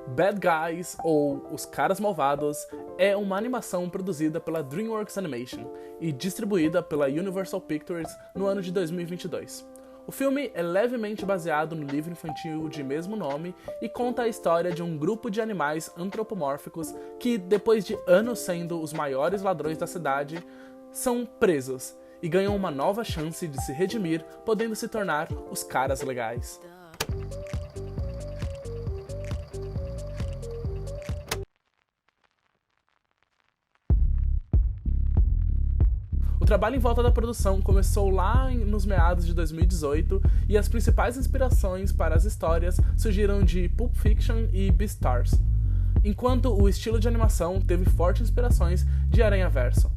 Bad Guys, ou Os Caras Malvados, é uma animação produzida pela DreamWorks Animation e distribuída pela Universal Pictures no ano de 2022. O filme é levemente baseado no livro infantil de mesmo nome e conta a história de um grupo de animais antropomórficos que, depois de anos sendo os maiores ladrões da cidade, são presos e ganham uma nova chance de se redimir, podendo se tornar os caras legais. O trabalho em volta da produção começou lá nos meados de 2018 e as principais inspirações para as histórias surgiram de Pulp Fiction e Beastars, enquanto o estilo de animação teve fortes inspirações de Aranhaverso.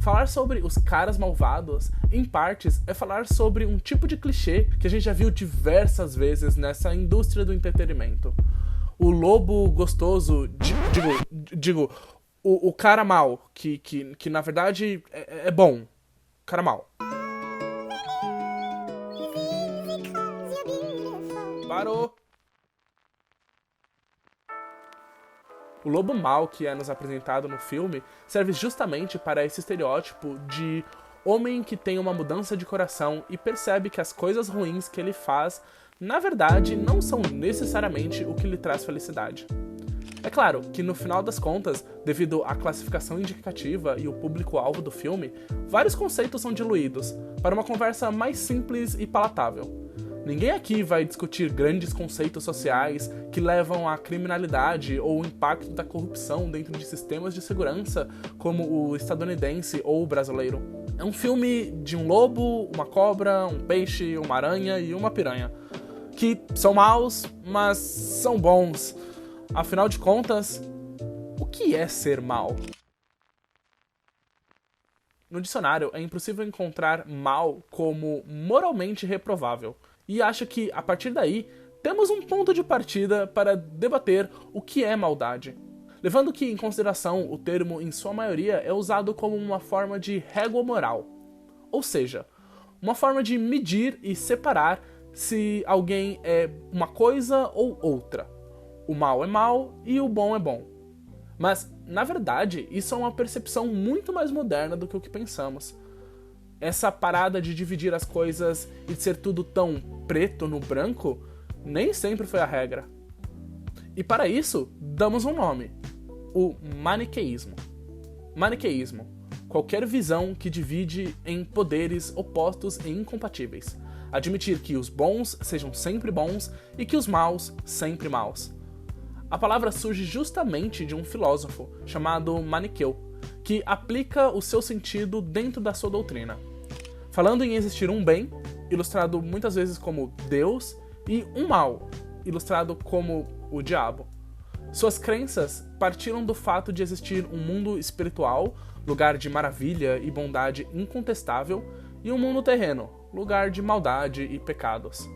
Falar sobre os caras malvados, em partes, é falar sobre um tipo de clichê que a gente já viu diversas vezes nessa indústria do entretenimento. O lobo gostoso, o cara mal, que na verdade é bom. Cara mal. Parou! O lobo mau que é nos apresentado no filme serve justamente para esse estereótipo de homem que tem uma mudança de coração e percebe que as coisas ruins que ele faz, na verdade, não são necessariamente o que lhe traz felicidade. É claro que no final das contas, devido à classificação indicativa e o público-alvo do filme, vários conceitos são diluídos para uma conversa mais simples e palatável. Ninguém aqui vai discutir grandes conceitos sociais que levam à criminalidade ou o impacto da corrupção dentro de sistemas de segurança como o estadunidense ou o brasileiro. É um filme de um lobo, uma cobra, um peixe, uma aranha e uma piranha, que são maus, mas são bons. Afinal de contas, o que é ser mal? No dicionário, é impossível encontrar mal como moralmente reprovável. E acho que, a partir daí, temos um ponto de partida para debater o que é maldade. Levando que em consideração o termo, em sua maioria, é usado como uma forma de régua moral. Ou seja, uma forma de medir e separar se alguém é uma coisa ou outra. O mal é mal e o bom é bom. Mas, na verdade, isso é uma percepção muito mais moderna do que o que pensamos. Essa parada de dividir as coisas e de ser tudo tão preto no branco, nem sempre foi a regra. E para isso, damos um nome: o maniqueísmo. Maniqueísmo: qualquer visão que divide em poderes opostos e incompatíveis. Admitir que os bons sejam sempre bons e que os maus sempre maus. A palavra surge justamente de um filósofo chamado Maniqueu, que aplica o seu sentido dentro da sua doutrina. Falando em existir um bem, ilustrado muitas vezes como Deus, e um mal, ilustrado como o diabo. Suas crenças partiram do fato de existir um mundo espiritual, lugar de maravilha e bondade incontestável, e um mundo terreno, lugar de maldade e pecados.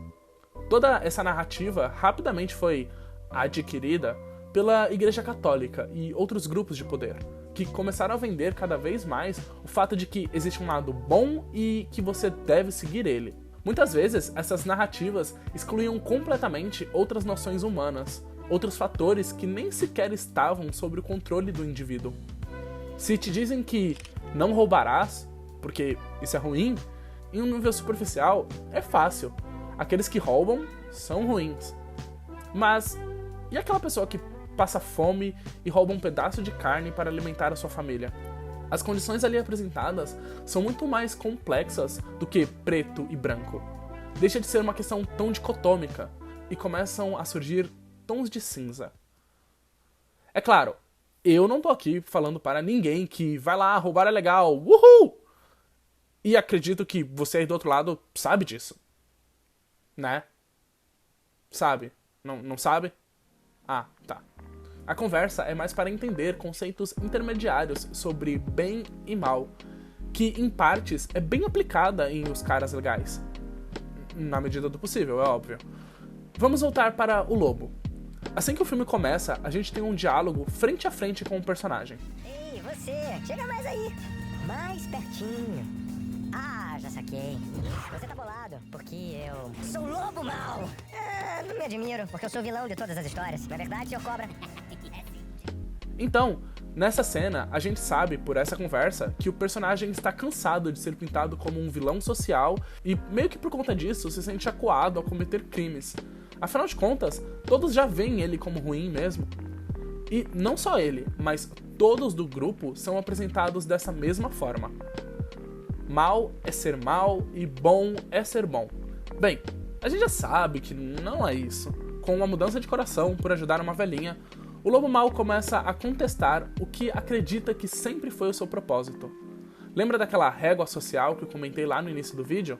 Toda essa narrativa rapidamente foi adquirida pela Igreja Católica e outros grupos de poder, que começaram a vender cada vez mais o fato de que existe um lado bom e que você deve seguir ele. Muitas vezes, essas narrativas excluíam completamente outras noções humanas, outros fatores que nem sequer estavam sob o controle do indivíduo. Se te dizem que não roubarás, porque isso é ruim, em um nível superficial, é fácil. Aqueles que roubam são ruins. Mas, e aquela pessoa que passa fome e rouba um pedaço de carne para alimentar a sua família? As condições ali apresentadas são muito mais complexas do que preto e branco. Deixa de ser uma questão tão dicotômica e começam a surgir tons de cinza. É claro, eu não tô aqui falando para ninguém que vai lá, roubar é legal, uhul! E acredito que você aí do outro lado sabe disso. Né? Sabe? Não sabe? Ah, tá. A conversa é mais para entender conceitos intermediários sobre bem e mal, que em partes é bem aplicada em Os Caras Legais. Na medida do possível, é óbvio. Vamos voltar para o lobo. Assim que o filme começa, a gente tem um diálogo frente a frente com o personagem. Ei, você, chega mais aí. Mais pertinho. Ah, já saquei. Você tá bolado, porque eu sou o lobo mau. Ah, não me admiro, porque eu sou o vilão de todas as histórias. Na verdade, seu cobra... Então, nessa cena, a gente sabe, por essa conversa, que o personagem está cansado de ser pintado como um vilão social e, meio que por conta disso, se sente acuado ao cometer crimes. Afinal de contas, todos já veem ele como ruim mesmo. E não só ele, mas todos do grupo são apresentados dessa mesma forma. Mal é ser mal e bom é ser bom. Bem, a gente já sabe que não é isso. Com uma mudança de coração por ajudar uma velhinha, o lobo mau começa a contestar o que acredita que sempre foi o seu propósito. Lembra daquela régua social que eu comentei lá no início do vídeo?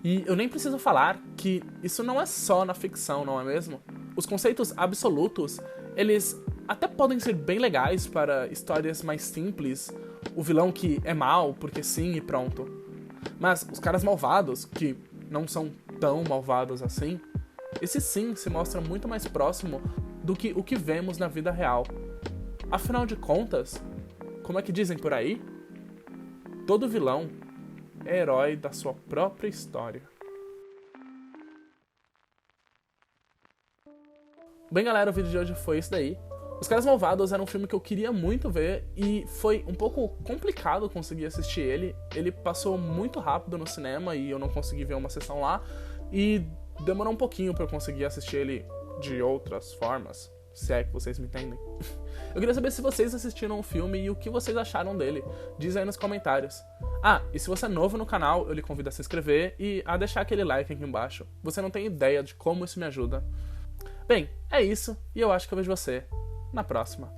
E eu nem preciso falar que isso não é só na ficção, não é mesmo? Os conceitos absolutos, eles até podem ser bem legais para histórias mais simples, o vilão que é mal porque sim e pronto. Mas os caras malvados, que não são tão malvados assim, esse sim se mostra muito mais próximo do que o que vemos na vida real. Afinal de contas, como é que dizem por aí? Todo vilão é herói da sua própria história. Bem, galera, o vídeo de hoje foi isso daí. Os Caras Malvados era um filme que eu queria muito ver e foi um pouco complicado conseguir assistir ele. Ele passou muito rápido no cinema e eu não consegui ver uma sessão lá. E demorou um pouquinho pra eu conseguir assistir ele de outras formas, se é que vocês me entendem. Eu queria saber se vocês assistiram o filme e o que vocês acharam dele. Diz aí nos comentários. Ah, e se você é novo no canal, eu lhe convido a se inscrever e a deixar aquele like aqui embaixo. Você não tem ideia de como isso me ajuda. Bem, é isso, e eu acho que eu vejo você na próxima.